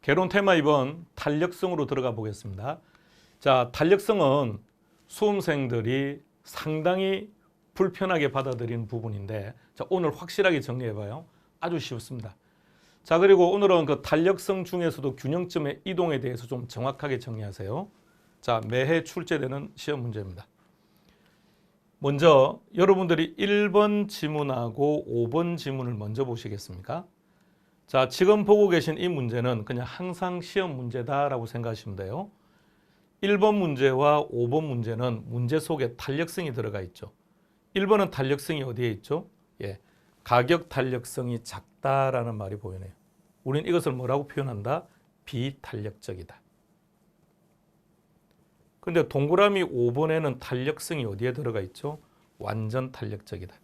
개론 테마 2번 탄력성으로 들어가 보겠습니다. 자, 탄력성은 수험생들이 상당히 불편하게 받아들이는 부분인데, 자, 오늘 확실하게 정리해봐요. 아주 쉽습니다. 자, 그리고 오늘은 그 탄력성 중에서도 균형점의 이동에 대해서 좀 정확하게 정리하세요. 자, 매해 출제되는 시험 문제입니다. 먼저 여러분들이 1번 지문하고 5번 지문을 먼저 보시겠습니까? 자, 지금 보고 계신 이 문제는 그냥 항상 시험 문제다라고 생각하시면 돼요. 1번 문제와 5번 문제는 문제 속에 탄력성이 들어가 있죠. 1번은 탄력성이 어디에 있죠? 예, 가격 탄력성이 작다라는 말이 보이네요. 우리는 이것을 뭐라고 표현한다? 비탄력적이다. 근데 동그라미 5번에는 탄력성이 어디에 들어가 있죠? 완전 탄력적이다.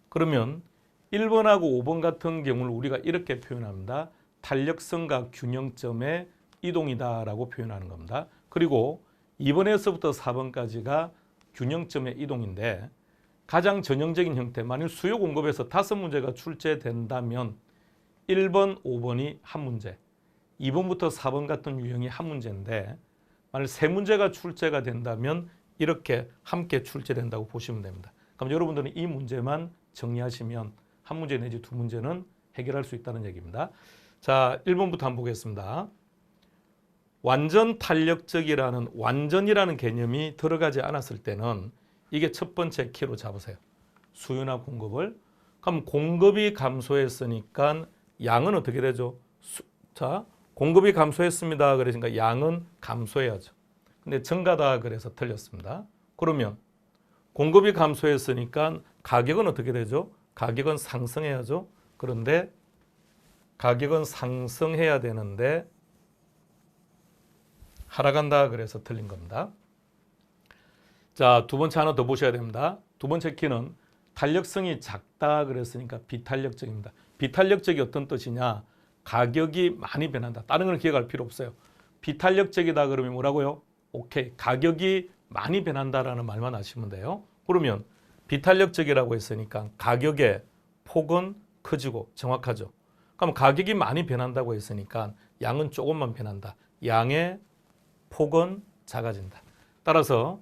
그러면 1번하고 5번 같은 경우를 우리가 이렇게 표현합니다. 탄력성과 균형점의 이동이다라고 표현하는 겁니다. 그리고 2번에서부터 4번까지가 균형점의 이동인데, 가장 전형적인 형태, 만일 수요 공급에서 5문제가 출제된다면 1번, 5번이 한 문제, 2번부터 4번 같은 유형이 한 문제인데, 만일 3문제가 출제가 된다면 이렇게 함께 출제된다고 보시면 됩니다. 그럼 여러분들은 이 문제만 정리하시면 한 문제 내지 두 문제는 해결할 수 있다는 얘기입니다. 자, 1번부터 한번 보겠습니다. 완전 탄력적이라는 완전이라는 개념이 들어가지 않았을 때는 이게 첫 번째 키로 잡으세요. 수요나 공급을. 그럼 공급이 감소했으니까 양은 어떻게 되죠? 자, 공급이 감소했습니다. 그러니까 양은 감소해야죠. 근데 증가다 그래서 틀렸습니다. 그러면 공급이 감소했으니까 가격은 어떻게 되죠? 가격은 상승해야죠. 그런데 가격은 상승해야 되는데 하락한다 그래서 틀린 겁니다. 자, 두 번째 하나 더 보셔야 됩니다. 두 번째 키는 탄력성이 작다 그랬으니까 비탄력적입니다. 비탄력적이 어떤 뜻이냐? 가격이 많이 변한다. 다른 걸 기억할 필요 없어요. 비탄력적이다 그러면 뭐라고요? 오케이. 가격이 많이 변한다라는 말만 아시면 돼요. 그러면 비탄력적이라고 했으니까 가격의 폭은 커지고 정확하죠. 그럼 가격이 많이 변한다고 했으니까 양은 조금만 변한다. 양의 폭은 작아진다. 따라서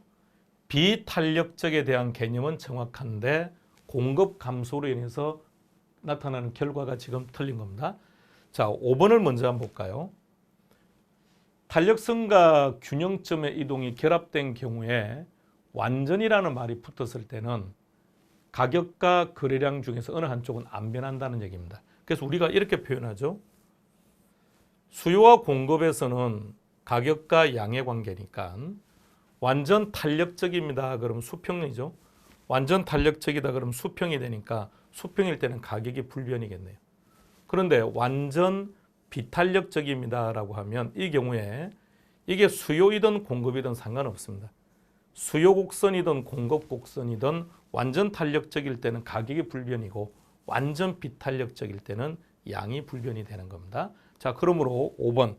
비탄력적에 대한 개념은 정확한데 공급 감소로 인해서 나타나는 결과가 지금 틀린 겁니다. 자, 5번을 먼저 한번 볼까요? 탄력성과 균형점의 이동이 결합된 경우에 완전이라는 말이 붙었을 때는 가격과 거래량 중에서 어느 한쪽은 안 변한다는 얘기입니다. 그래서 우리가 이렇게 표현하죠. 수요와 공급에서는 가격과 양의 관계니까 완전 탄력적입니다. 그럼 수평이죠. 완전 탄력적이다 그러면 수평이 되니까 수평일 때는 가격이 불변이겠네요. 그런데 완전 비탄력적입니다라고 하면 이 경우에 이게 수요이든 공급이든 상관없습니다. 수요 곡선이든 공급 곡선이든 완전 탄력적일 때는 가격이 불변이고 완전 비탄력적일 때는 양이 불변이 되는 겁니다. 자, 그러므로 5번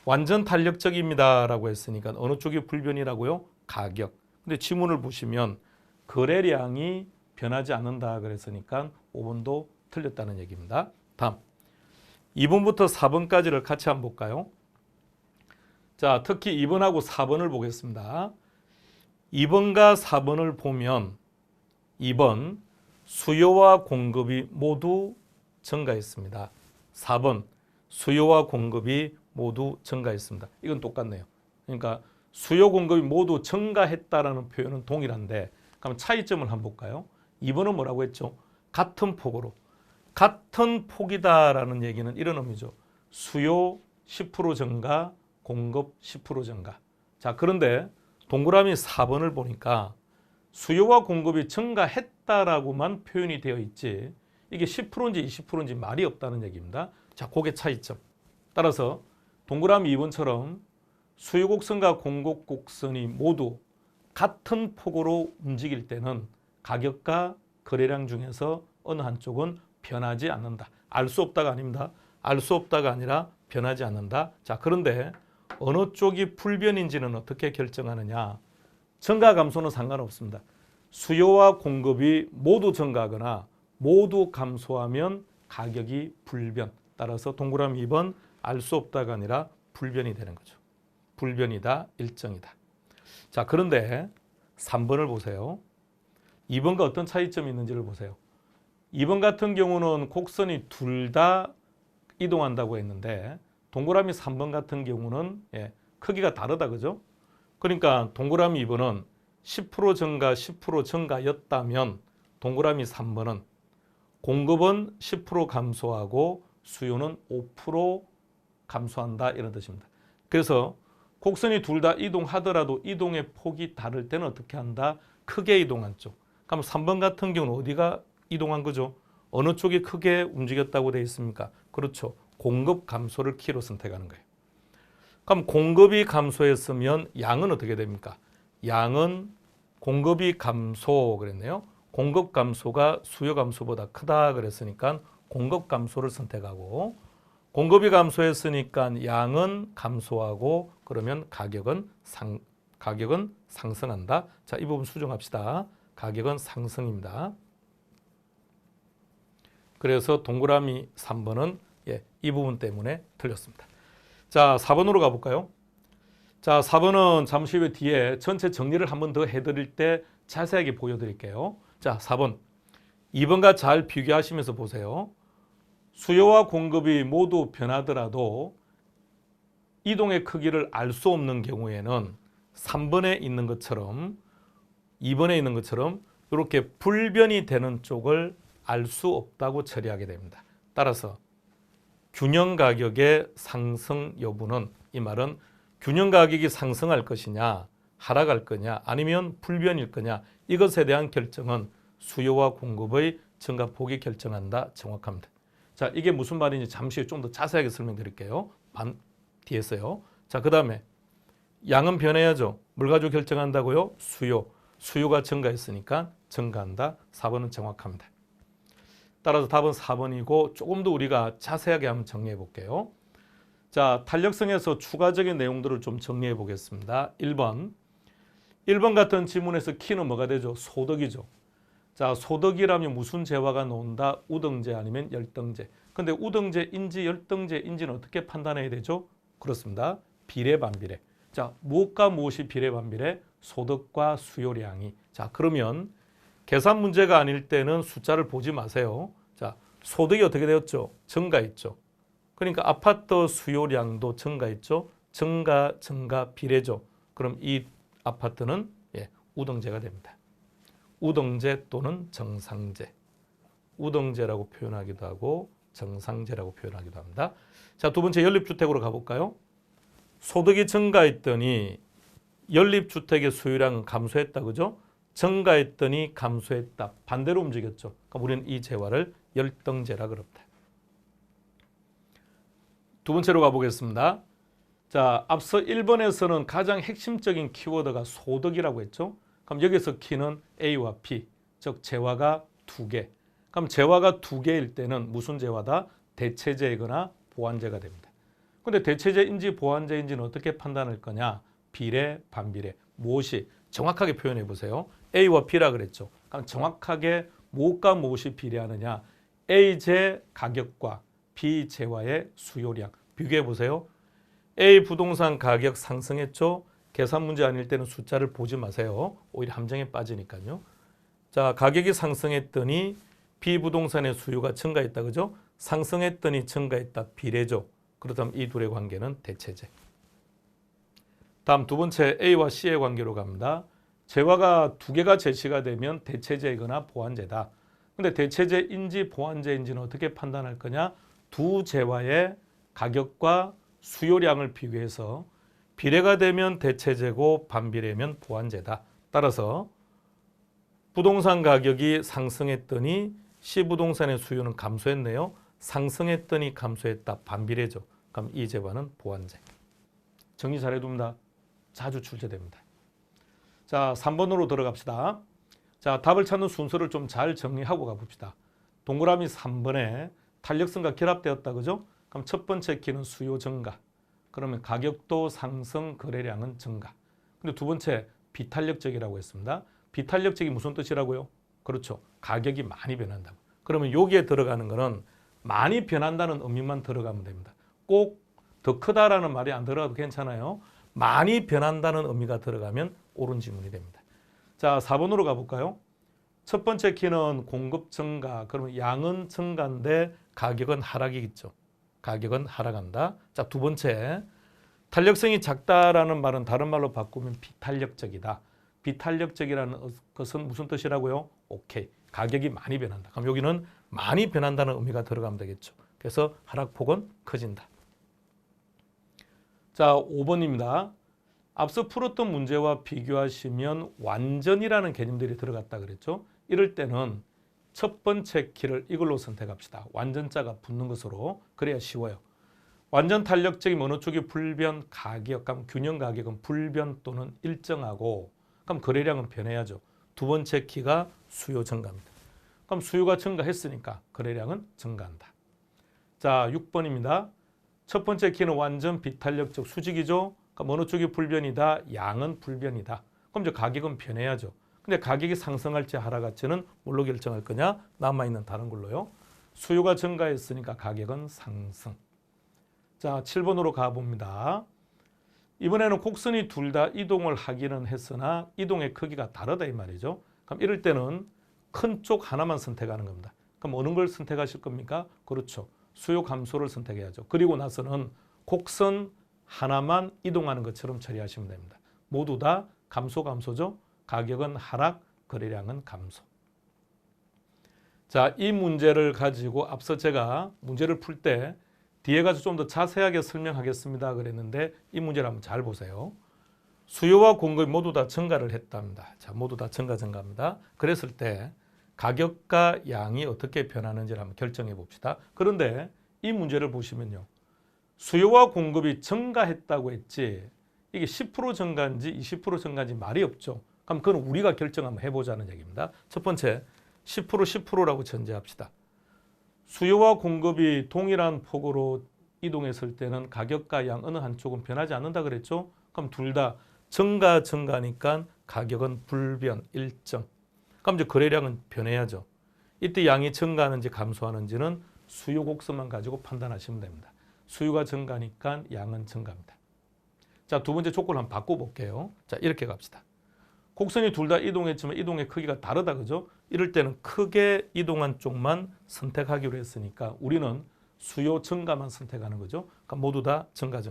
완전 탄력적입니다라고 했으니까 어느 쪽이 불변이라고요? 가격. 근데 지문을 보시면 거래량이 변하지 않는다 그랬으니까 5번도 틀렸다는 얘기입니다. 다음 2번부터 4번까지를 같이 한번 볼까요? 자, 특히 2번하고 4번을 보겠습니다. 2번과 4번을 보면 2번 수요와 공급이 모두 증가했습니다. 4번 수요와 공급이 모두 증가했습니다. 이건 똑같네요. 그러니까 수요 공급이 모두 증가했다라는 표현은 동일한데, 그럼 차이점을 한번 볼까요? 2번은 뭐라고 했죠? 같은 폭으로. 같은 폭이다라는 얘기는 이런 의미죠. 수요 10% 증가, 공급 10% 증가. 자, 그런데 동그라미 4번을 보니까 수요와 공급이 증가했다라고만 표현이 되어 있지 이게 10%인지 20%인지 말이 없다는 얘기입니다. 자, 그게 차이점. 따라서 동그라미 2번처럼 수요 곡선과 공급 곡선이 모두 같은 폭으로 움직일 때는 가격과 거래량 중에서 어느 한쪽은 변하지 않는다. 알 수 없다가 아닙니다. 알 수 없다가 아니라 변하지 않는다. 자, 그런데 어느 쪽이 불변인지는 어떻게 결정하느냐? 증가 감소는 상관없습니다. 수요와 공급이 모두 증가하거나 모두 감소하면 가격이 불변. 따라서 동그라미 2번 알 수 없다가 아니라 불변이 되는 거죠. 불변이다, 일정이다. 자, 그런데 3번을 보세요. 2번과 어떤 차이점이 있는지를 보세요. 2번 같은 경우는 곡선이 둘 다 이동한다고 했는데 동그라미 3번 같은 경우는 크기가 다르다, 그죠? 그러니까 동그라미 2번은 10% 증가, 10% 증가였다면 동그라미 3번은 공급은 10% 감소하고 수요는 5% 감소한다, 이런 뜻입니다. 그래서 곡선이 둘 다 이동하더라도 이동의 폭이 다를 때는 어떻게 한다? 크게 이동한 쪽. 그럼 3번 같은 경우는 어디가 이동한 거죠? 어느 쪽이 크게 움직였다고 되어 있습니까? 그렇죠. 공급 감소를 키로 선택하는 거예요. 그럼 공급이 감소했으면 양은 어떻게 됩니까? 양은 공급이 감소 그랬네요. 공급 감소가 수요 감소보다 크다 그랬으니까 공급 감소를 선택하고, 공급이 감소했으니까 양은 감소하고, 그러면 가격은 상승한다. 자, 이 부분 수정합시다. 가격은 상승입니다. 그래서 동그라미 3번은 이 부분 때문에 틀렸습니다. 자, 4번으로 가볼까요? 자, 4번은 잠시 후에 뒤에 전체 정리를 한 번 더 해드릴 때 자세하게 보여드릴게요. 자, 4번. 2번과 잘 비교하시면서 보세요. 수요와 공급이 모두 변하더라도 이동의 크기를 알 수 없는 경우에는 3번에 있는 것처럼 2번에 있는 것처럼 이렇게 불변이 되는 쪽을 알 수 없다고 처리하게 됩니다. 따라서 균형 가격의 상승 여부는, 이 말은 균형 가격이 상승할 것이냐 하락할 거냐 아니면 불변일 거냐, 이것에 대한 결정은 수요와 공급의 증가폭이 결정한다. 정확합니다. 자, 이게 무슨 말인지 잠시 후에 좀 더 자세하게 설명드릴게요. 뒤에서요. 자, 그 다음에 양은 변해야죠. 뭘 가지고 결정한다고요? 수요가 증가했으니까 증가한다. 4번은 정확합니다. 따라서 답은 4번이고 조금 더 우리가 자세하게 한번 정리해 볼게요. 자, 탄력성에서 추가적인 내용들을 좀 정리해 보겠습니다. 1번 같은 지문에서 키는 뭐가 되죠? 소득이죠. 자, 소득이라면 무슨 재화가 나온다? 우등재 아니면 열등재. 근데 우등재인지 열등재인지는 어떻게 판단해야 되죠? 그렇습니다. 비례 반비례. 자, 무엇과 무엇이 비례 반비례? 소득과 수요량이. 자, 그러면 계산 문제가 아닐 때는 숫자를 보지 마세요. 자, 소득이 어떻게 되었죠? 증가했죠. 그러니까 아파트 수요량도 증가했죠. 증가 비례죠. 그럼 이 아파트는 우등재가 됩니다. 우등재 또는 정상재. 우등재라고 표현하기도 하고 정상재라고 표현하기도 합니다. 자, 두 번째 연립주택으로 가볼까요? 소득이 증가했더니 연립주택의 수요량은 감소했다, 그죠? 증가했더니 감소했다. 반대로 움직였죠. 그러니까 우리는 이 재화를 열등재라 그럽니다. 두 번째로 가보겠습니다. 자, 앞서 1번에서는 가장 핵심적인 키워드가 소득이라고 했죠. 그럼 여기서 키는 A와 B, 즉 재화가 두 개. 그럼 재화가 두 개일 때는 무슨 재화다? 대체재이거나 보완재가 됩니다. 근데 대체재인지 보완재인지는 어떻게 판단할 거냐? 비례, 반비례. 무엇이? 정확하게 표현해 보세요. A와 B라 그랬죠. 그럼 정확하게 무엇과 무엇이 비례하느냐? A재 가격과 B 재화의 수요량. 비교해 보세요. A 부동산 가격 상승했죠. 계산 문제 아닐 때는 숫자를 보지 마세요. 오히려 함정에 빠지니까요. 자, 가격이 상승했더니 B 부동산의 수요가 증가했다, 그죠? 상승했더니 증가했다, 비례죠. 그렇다면 이 둘의 관계는 대체재. 다음 두 번째 A와 C의 관계로 갑니다. 재화가 두 개가 제시가 되면 대체재이거나 보완재다. 근데 대체재인지 보완재인지는 어떻게 판단할 거냐? 두 재화의 가격과 수요량을 비교해서 비례가 되면 대체재고 반비례면 보완재다. 따라서 부동산 가격이 상승했더니 C부동산의 수요는 감소했네요. 상승했더니 감소했다. 반비례죠. 그럼 이 재화는 보완재. 정리 잘해둡니다. 자주 출제됩니다. 자, 3번으로 들어갑시다. 자, 답을 찾는 순서를 좀 잘 정리하고 가봅시다. 동그라미 3번에 탄력성과 결합되었다, 그죠? 그럼 첫 번째 키는 수요 증가. 그러면 가격도 상승, 거래량은 증가. 근데 두 번째 비탄력적이라고 했습니다. 비탄력적이 무슨 뜻이라고요? 그렇죠. 가격이 많이 변한다고. 그러면 여기에 들어가는 거는 많이 변한다는 의미만 들어가면 됩니다. 꼭 더 크다라는 말이 안 들어가도 괜찮아요. 많이 변한다는 의미가 들어가면 옳은 지문이 됩니다. 자, 4번으로 가볼까요? 첫 번째 키는 공급 증가, 그러면 양은 증가인데 가격은 하락이겠죠. 가격은 하락한다. 자, 두 번째, 탄력성이 작다라는 말은 다른 말로 바꾸면 비탄력적이다. 비탄력적이라는 것은 무슨 뜻이라고요? 오케이. 가격이 많이 변한다. 그럼 여기는 많이 변한다는 의미가 들어가면 되겠죠. 그래서 하락폭은 커진다. 자, 5번입니다. 앞서 풀었던 문제와 비교하시면 완전이라는 개념들이 들어갔다 그랬죠. 이럴 때는 첫 번째 키를 이걸로 선택합시다. 완전자가 붙는 것으로. 그래야 쉬워요. 완전 탄력적인 어느 쪽이 불변 가격, 그럼 균형 가격은 불변 또는 일정하고, 그럼 거래량은 변해야죠. 두 번째 키가 수요 증가입니다. 그럼 수요가 증가했으니까 거래량은 증가한다. 자, 6번입니다. 첫 번째 키는 완전 비탄력적 수직이죠. 그럼 어느 쪽이 불변이다? 양은 불변이다. 그럼 이제 가격은 변해야죠. 근데 가격이 상승할지 하락할지는 뭘로 결정할 거냐? 남아있는 다른 걸로요. 수요가 증가했으니까 가격은 상승. 자, 7번으로 가봅니다. 이번에는 곡선이 둘 다 이동을 하기는 했으나 이동의 크기가 다르다 이 말이죠. 그럼 이럴 때는 큰 쪽 하나만 선택하는 겁니다. 그럼 어느 걸 선택하실 겁니까? 그렇죠. 수요 감소를 선택해야죠. 그리고 나서는 곡선 하나만 이동하는 것처럼 처리하시면 됩니다. 모두 다 감소죠. 가격은 하락, 거래량은 감소. 자, 이 문제를 가지고 앞서 제가 문제를 풀 때 뒤에 가서 좀 더 자세하게 설명하겠습니다 그랬는데 이 문제를 한번 잘 보세요. 수요와 공급이 모두 다 증가를 했답니다. 자, 모두 다 증가입니다. 그랬을 때 가격과 양이 어떻게 변하는지를 한번 결정해 봅시다. 그런데 이 문제를 보시면요. 수요와 공급이 증가했다고 했지 이게 10% 증가인지 20% 증가인지 말이 없죠. 그럼 그건 우리가 결정 한번 해보자는 얘기입니다. 첫 번째, 10%라고 전제합시다. 수요와 공급이 동일한 폭으로 이동했을 때는 가격과 양 어느 한쪽은 변하지 않는다 그랬죠. 그럼 둘 다 증가니까 가격은 불변, 일정. 그럼 이제 거래량은 변해야죠. 이때 양이 증가하는지 감소하는지는 수요 곡선만 가지고 판단하시면 됩니다. 수요가 증가니까 양은 증가합니다. 자, 두 번째 조건을 한번 바꿔볼게요. 자, 이렇게 갑시다. 곡선이 둘 다 이동했지만 이동의 크기가 다르다 그죠? 이럴 때는 크게 이동한 쪽만 선택하기로 했으니까 우리는 수요 증가만 선택하는 거죠. 그러니까 모두 다 증가.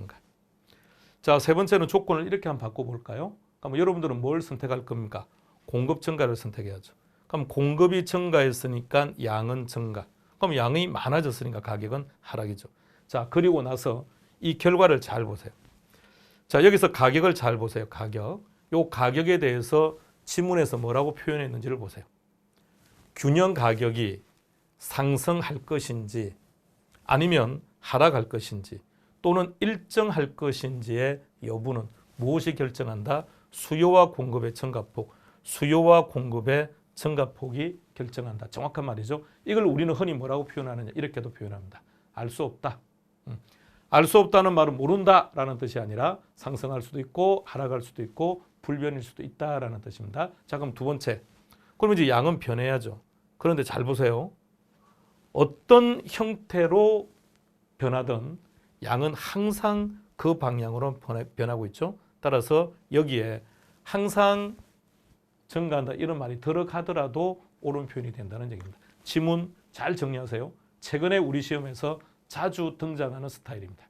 자, 세 번째는 조건을 이렇게 한번 바꿔볼까요? 그럼 여러분들은 뭘 선택할 겁니까? 공급 증가를 선택해야죠. 그럼 공급이 증가했으니까 양은 증가. 그럼 양이 많아졌으니까 가격은 하락이죠. 자, 그리고 나서 이 결과를 잘 보세요. 자, 여기서 가격을 잘 보세요. 가격. 요 가격에 대해서 지문에서 뭐라고 표현했는지를 보세요. 균형 가격이 상승할 것인지 아니면 하락할 것인지 또는 일정할 것인지의 여부는 무엇이 결정한다? 수요와 공급의 증가폭, 수요와 공급의 증가폭이 결정한다. 정확한 말이죠. 이걸 우리는 흔히 뭐라고 표현하느냐? 이렇게도 표현합니다. 알 수 없다. 알 수 없다는 말은 모른다라는 뜻이 아니라 상승할 수도 있고 하락할 수도 있고 불변일 수도 있다라는 뜻입니다. 자, 그럼 두 번째. 그러면 이제 양은 변해야죠. 그런데 잘 보세요. 어떤 형태로 변하든 양은 항상 그 방향으로 변하고 있죠. 따라서 여기에 항상 증가한다 이런 말이 들어가더라도 옳은 표현이 된다는 얘기입니다. 지문 잘 정리하세요. 최근에 우리 시험에서 자주 등장하는 스타일입니다.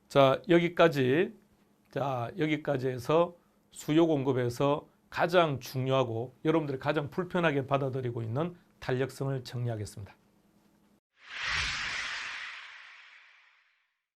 자, 여기까지 해서 수요 공급에서 가장 중요하고 여러분들이 가장 불편하게 받아들이고 있는 탄력성을 정리하겠습니다.